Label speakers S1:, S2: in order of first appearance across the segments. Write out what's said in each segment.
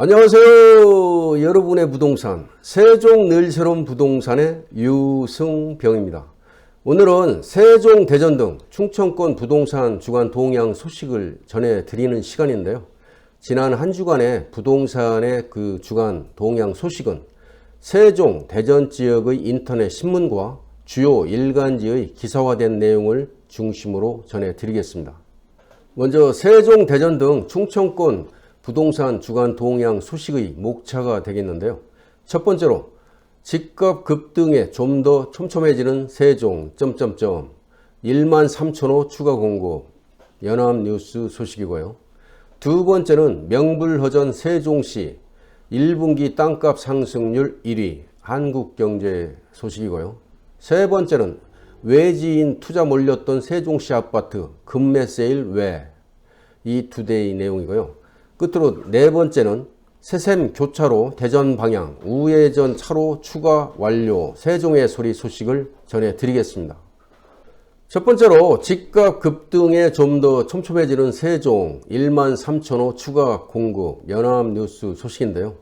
S1: 안녕하세요. 여러분의 부동산 세종 늘 새로운 부동산의 유승병입니다. 오늘은 세종, 대전 등 충청권 부동산 주간 동향 소식을 전해드리는 시간인데요. 지난 한 주간의 부동산의 그 주간 동향 소식은 세종, 대전 지역의 인터넷 신문과 주요 일간지의 기사화된 내용을 중심으로 전해드리겠습니다. 먼저 세종, 대전 등 충청권 부동산 주간 동향 소식의 목차가 되겠는데요. 첫 번째로 집값 급등에 좀 더 촘촘해지는 세종... 13,000호 추가 공급 연합뉴스 소식이고요. 두 번째는 명불허전 세종시 1분기 땅값 상승률 1위 한국경제 소식이고요. 세 번째는 외지인 투자 몰렸던 세종시 아파트 급매 세일 왜, 이 두 대의 내용이고요. 끝으로 네 번째는 새샘 교차로 대전 방향 우회전 차로 추가 완료 세종의 소리 소식을 전해드리겠습니다. 첫 번째로 집값 급등에 좀 더 촘촘해지는 세종 13,000호 추가 공급 연합뉴스 소식인데요.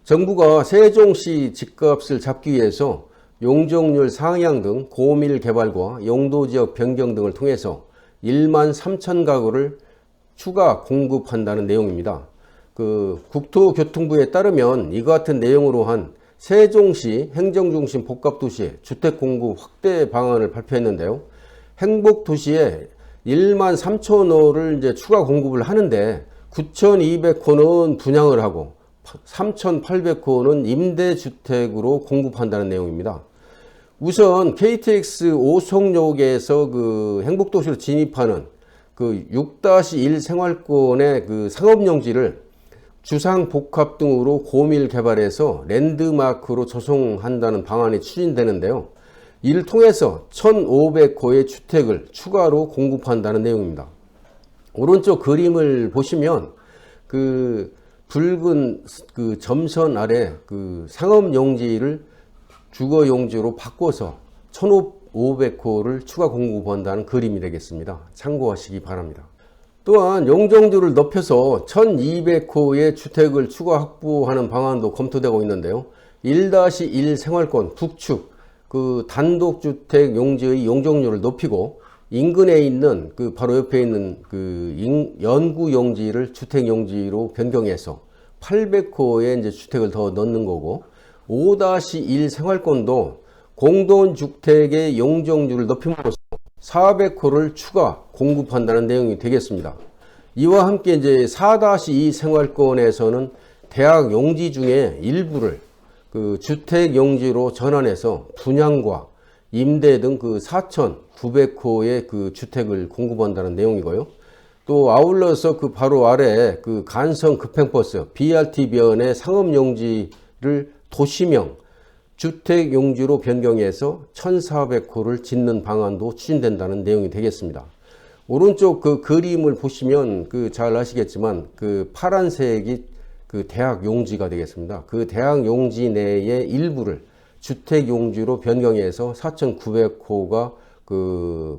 S1: 정부가 세종시 집값을 잡기 위해서 용적률 상향 등 고밀 개발과 용도지역 변경 등을 통해서 13,000가구를 추가 공급한다는 내용입니다. 국토교통부에 따르면 이와 같은 내용으로 한 세종시 행정중심 복합도시의 주택공급 확대 방안을 발표했는데요. 행복도시에 13,000호를 이제 추가 공급을 하는데 9,200호는 분양을 하고 3,800호는 임대주택으로 공급한다는 내용입니다. 우선 KTX 오송역에서 행복도시로 진입하는 6-1 생활권의 상업용지를 주상복합 등으로 고밀 개발해서 랜드마크로 조성한다는 방안이 추진되는데요. 이를 통해서 1,500호의 주택을 추가로 공급한다는 내용입니다. 오른쪽 그림을 보시면 붉은 점선 아래 상업용지를 주거용지로 바꿔서 1,500호를 추가 공급한다는 그림이 되겠습니다. 참고하시기 바랍니다. 또한 용적률을 높여서 1,200호의 주택을 추가 확보하는 방안도 검토되고 있는데요. 1-1 생활권 북측 단독주택 용지의 용적률을 높이고 인근에 있는 바로 옆에 있는 연구 용지를 주택 용지로 변경해서 800호의 이제 주택을 더 넣는 거고 5-1 생활권도 공동주택의 용적률을 높임으로써 400호를 추가 공급한다는 내용이 되겠습니다. 이와 함께 이제 4-2 생활권에서는 대학 용지 중에 일부를 주택 용지로 전환해서 분양과 임대 등 4,900호의 주택을 공급한다는 내용이고요. 또 아울러서 바로 아래 간성 급행버스 BRT 변의 상업 용지를 도시명 주택 용지로 변경해서 1,400호를 짓는 방안도 추진된다는 내용이 되겠습니다. 오른쪽 그림을 보시면 잘 아시겠지만 파란색이 대학 용지가 되겠습니다. 대학 용지 내의 일부를 주택 용지로 변경해서 4,900호가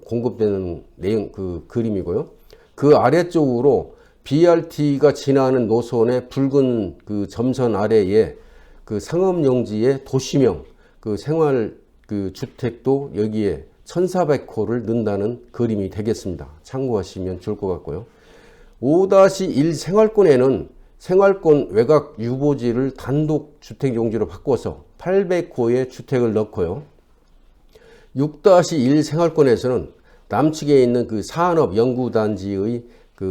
S1: 공급되는 내용 그림이고요. 그 아래쪽으로 BRT가 지나는 노선의 붉은 점선 아래에 상업용지의 도시명 생활 주택도 여기에 1,400호를 넣는다는 그림이 되겠습니다. 참고하시면 좋을 것 같고요. 5-1 생활권에는 생활권 외곽 유보지를 단독 주택 용지로 바꿔서 800호의 주택을 넣고요. 6-1 생활권에서는 남측에 있는 산업 연구단지의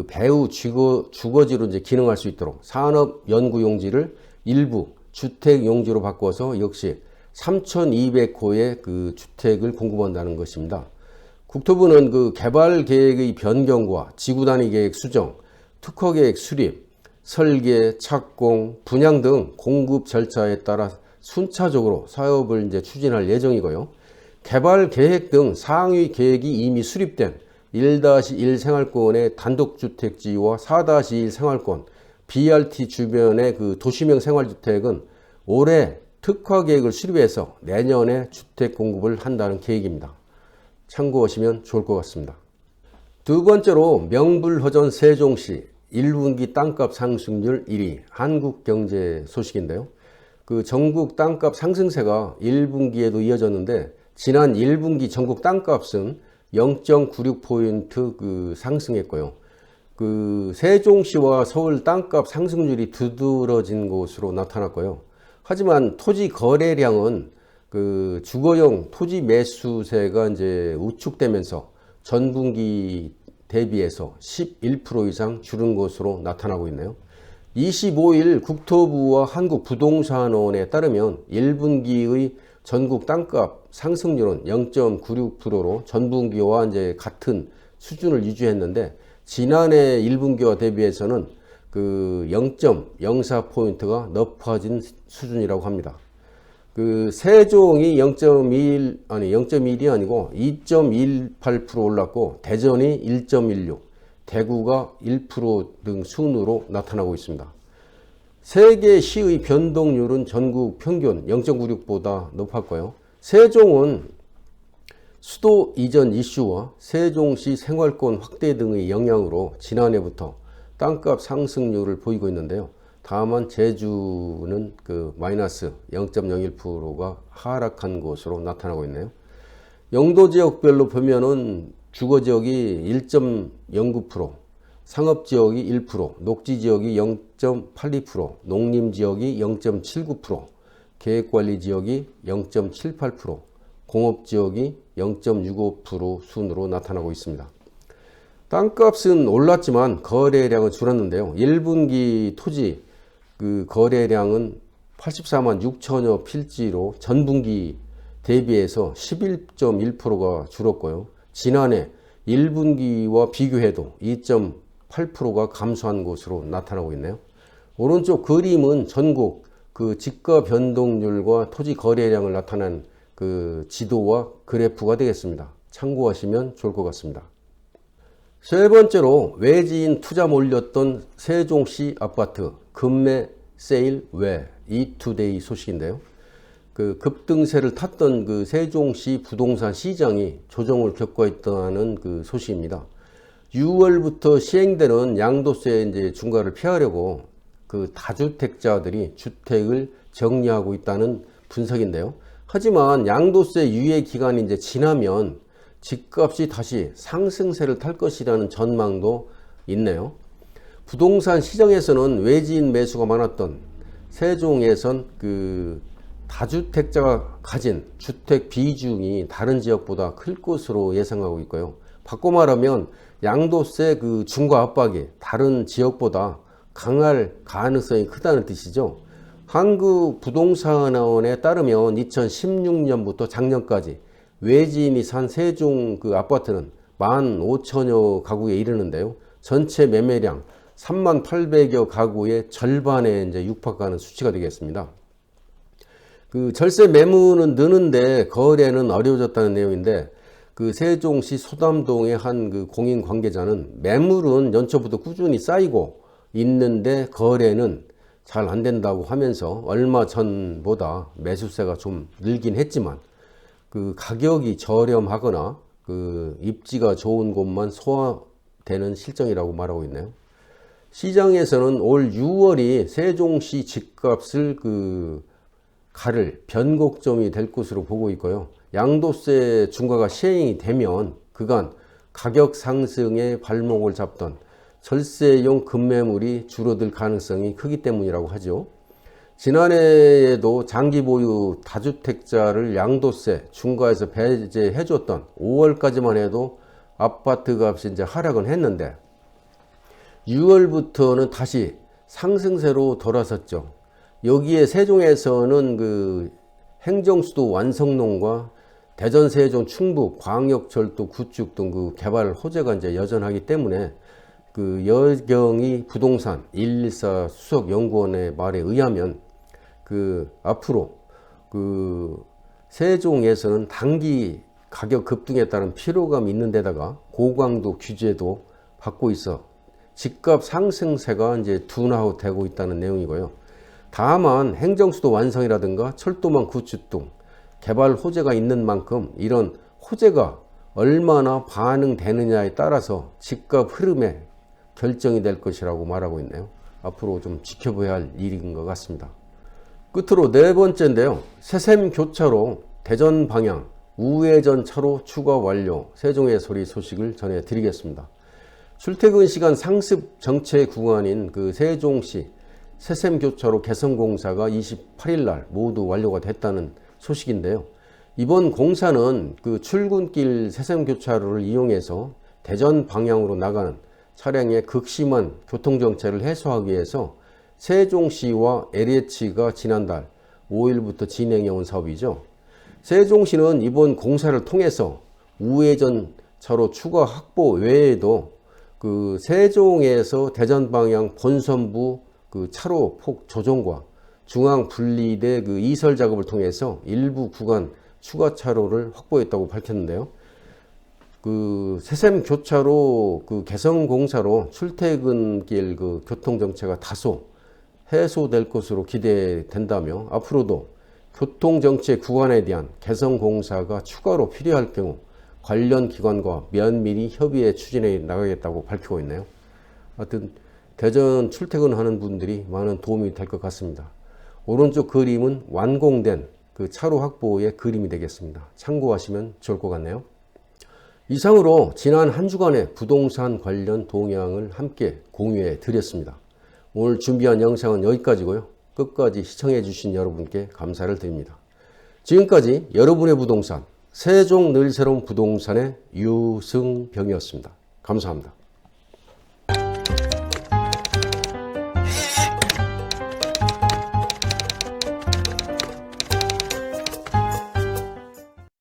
S1: 배후 주거지로 이제 기능할 수 있도록 산업 연구 용지를 일부 주택 용지로 바꿔서 역시 3,200호의 주택을 공급한다는 것입니다. 국토부는 개발 계획의 변경과 지구 단위 계획 수정, 특허 계획 수립, 설계, 착공, 분양 등 공급 절차에 따라 순차적으로 사업을 이제 추진할 예정이고요. 개발 계획 등 상위 계획이 이미 수립된 1-1 생활권의 단독주택지와 4-2 생활권, BRT 주변의 도시명 생활주택은 올해 특화 계획을 수립해서 내년에 주택 공급을 한다는 계획입니다. 참고하시면 좋을 것 같습니다. 두 번째로 명불허전 세종시 1분기 땅값 상승률 1위 한국경제 소식인데요. 그 전국 땅값 상승세가 1분기에도 이어졌는데 지난 1분기 전국 땅값은 0.96포인트 상승했고요. 세종시와 서울 땅값 상승률이 두드러진 것으로 나타났고요. 하지만 토지 거래량은 주거용 토지 매수세가 이제 우축되면서 전분기 대비해서 11% 이상 줄은 것으로 나타나고 있네요. 25일 국토부와 한국부동산원에 따르면 1분기의 전국 땅값 상승률은 0.96%로 전분기와 이제 같은 수준을 유지했는데 지난해 1분기와 대비해서는 0.04포인트가 높아진 수준이라고 합니다. 세종이 0.1이 아니고 2.18% 올랐고 대전이 1.16, 대구가 1% 등 순으로 나타나고 있습니다. 세개 시의 변동률은 전국 평균 0.96보다 높았고요. 세종은 수도 이전 이슈와 세종시 생활권 확대 등의 영향으로 지난해부터 땅값 상승률을 보이고 있는데요. 다만 제주는 마이너스 0.01%가 하락한 것으로 나타나고 있네요. 영도 지역별로 보면은 주거 지역이 1.09%, 상업 지역이 1%, 녹지 지역이 0.82%, 농림 지역이 0.79%, 계획관리 지역이 0.78%, 공업 지역이 0.65% 순으로 나타나고 있습니다. 땅값은 올랐지만 거래량은 줄었는데요. 1분기 토지 거래량은 84만 6천여 필지로 전분기 대비해서 11.1%가 줄었고요. 지난해 1분기와 비교해도 2.8%가 감소한 것으로 나타나고 있네요. 오른쪽 그림은 전국 집가 변동률과 토지 거래량을 나타낸 지도와 그래프가 되겠습니다. 참고하시면 좋을 것 같습니다. 세 번째로 외지인 투자 몰렸던 세종시 아파트 급매 세일 외 이투데이 소식인데요. 급등세를 탔던 세종시 부동산 시장이 조정을 겪고 있다는 소식입니다. 6월부터 시행되는 양도세 이제 중과를 피하려고 다주택자들이 주택을 정리하고 있다는 분석인데요. 하지만 양도세 유예 기간이 이제 지나면 집값이 다시 상승세를 탈 것이라는 전망도 있네요. 부동산 시장에서는 외지인 매수가 많았던 세종에선 다주택자가 가진 주택 비중이 다른 지역보다 클 것으로 예상하고 있고요. 바꿔 말하면 양도세 중과 압박이 다른 지역보다 강할 가능성이 크다는 뜻이죠. 한국부동산원에 따르면 2016년부터 작년까지 외지인이 산 세종 아파트는 15,000여 가구에 이르는데요. 전체 매매량 3800여 가구의 절반에 이제 육박하는 수치가 되겠습니다. 절세 매물은 느는데 거래는 어려워졌다는 내용인데 세종시 소담동의 한 공인 관계자는 매물은 연초부터 꾸준히 쌓이고 있는데 거래는 잘 안 된다고 하면서 얼마 전보다 매수세가 좀 늘긴 했지만 가격이 저렴하거나 입지가 좋은 곳만 소화되는 실정이라고 말하고 있네요. 시장에서는 올 6월이 세종시 집값을 가를 변곡점이 될 것으로 보고 있고요. 양도세 중과가 시행이 되면 그간 가격 상승에 발목을 잡던 절세용 급매물이 줄어들 가능성이 크기 때문이라고 하죠. 지난해에도 장기 보유 다주택자를 양도세 중과에서 배제해 줬던 5월까지만 해도 아파트 값이 이제 하락은 했는데 6월부터는 다시 상승세로 돌아섰죠. 여기에 세종에서는 행정수도 완성론과 대전, 세종, 충북, 광역철도 구축 등 개발 호재가 이제 여전하기 때문에 여경이 부동산 114 수석연구원의 말에 의하면 앞으로 세종에서는 단기 가격 급등에 따른 피로감이 있는 데다가 고강도 규제도 받고 있어 집값 상승세가 이제 둔화되고 있다는 내용이고요. 다만 행정수도 완성이라든가 철도망 구축 등 개발 호재가 있는 만큼 이런 호재가 얼마나 반응되느냐에 따라서 집값 흐름에 결정이 될 것이라고 말하고 있네요. 앞으로 좀 지켜봐야 할 일인 것 같습니다. 끝으로 네 번째인데요. 새샘 교차로 대전 방향 우회전 차로 추가 완료 세종의 소리 소식을 전해드리겠습니다. 출퇴근 시간 상습 정체 구간인 그 세종시 새샘 교차로 개선 공사가 28일 날 모두 완료가 됐다는 소식인데요. 이번 공사는 그 출근길 새샘 교차로를 이용해서 대전 방향으로 나가는 차량의 극심한 교통 정체를 해소하기 위해서 세종시와 LH가 지난달 5일부터 진행해 온 사업이죠. 세종시는 이번 공사를 통해서 우회전 차로 추가 확보 외에도 그 세종에서 대전 방향 본선부 그 차로 폭 조정과 중앙 분리대 그 이설 작업을 통해서 일부 구간 추가 차로를 확보했다고 밝혔는데요. 그 새샘 교차로 그 개선 공사로 출퇴근길 그 교통 정체가 다소 해소될 것으로 기대된다며 앞으로도 교통 정체 구간에 대한 개선 공사가 추가로 필요할 경우 관련 기관과 면밀히 협의해 추진해 나가겠다고 밝히고 있네요. 하여튼 대전 출퇴근하는 분들이 많은 도움이 될 것 같습니다. 오른쪽 그림은 완공된 그 차로 확보의 그림이 되겠습니다. 참고하시면 좋을 것 같네요. 이상으로 지난 한 주간의 부동산 관련 동향을 함께 공유해 드렸습니다. 오늘 준비한 영상은 여기까지고요. 끝까지 시청해 주신 여러분께 감사를 드립니다. 지금까지 여러분의 부동산 세종 늘 새로운 부동산의 유승병이었습니다. 감사합니다.